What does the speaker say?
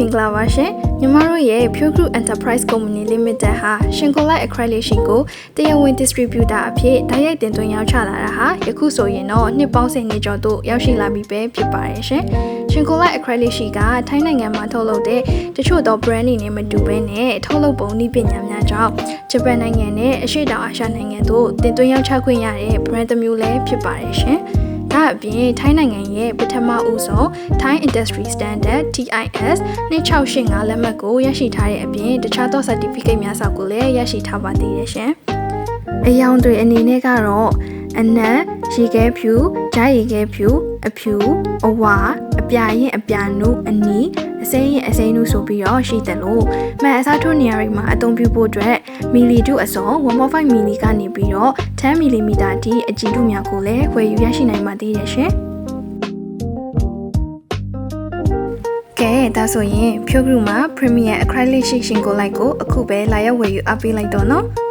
င်္ဂလာပါရှင်ညီမတို့ရဲ့ Pure Group Enterprise Company Limited ဟာရှင်ကိုလိုက် acrylic sheet ကိုတရားဝင် distributor အဖြစ်တိုက်ရိုက်တင်သွင်းရောက်ချလာတာဟာယခုဆိုရင်တော့နှစ်ပေါင်း10နှစ်ကျော်တို့ရောက်ရှိလာပြီပဲဖြစ်ပါတယ်ရှင်ရှင်ကိုလိုက် acrylic sheet ကထိုင်းနိုင်ငံမှာထုတ်လုပ်တဲ့တချို့သော brand တွေနဲ့မတူဘဲနဲ့ထုတ်လုပ်ပုံနည်းပညာများကြောင့်ဂျပန်နိုင်ငံနဲ့အရှေ့တောင်အာရှနိုင်ငံတို့တင်သွင်းရောက်ချခွင့်ရတဲ့ brand တစ်မျိုးလည်းဖြစ်ပါတယ်ရှင်ဒါအပြင်ထိုင်းနိုင်ငံရဲ့ပထမဦးဆုံး Thai Industry Standard TIS 2685လက်မှတ်ကိုရရှိထားတဲ့အပြင်တခြားသော certificate များစွာကိုလည်းရရှိထားပါသေးတယ်ရှင်။အယောင်တွေအနေနဲ့ကတော့အနက်ရေခဲဖြူ၊ဂျားရေခဲဖြူ၊အဖြူ၊အဝါ၊အပြာရင်အပြာနုအနီအစိမ်းရင်အစိမ်းနုဆိုပြီးတော့ရှိတယ်လို့မှန်အစားထိုးနေရာတွေမှာအသုံးပြုဖို့အတွက်မီလီတုအစုံ 1.5 မီလီကနေပြီးတော့10 မီလီမီတာအထိအကြီးတုများကိုလည်းဝယ်ယူရရှိနိုင်ပါသေးတယ်ရှင်။ကဲဒါဆိုရင် Pure Group မှာ Premier Acrylic Sheet ရှင်ကိုလိုက်ကိုအခုပဲလာရောက်ဝယ်ယူအားပေးလိုက်တော့နော်။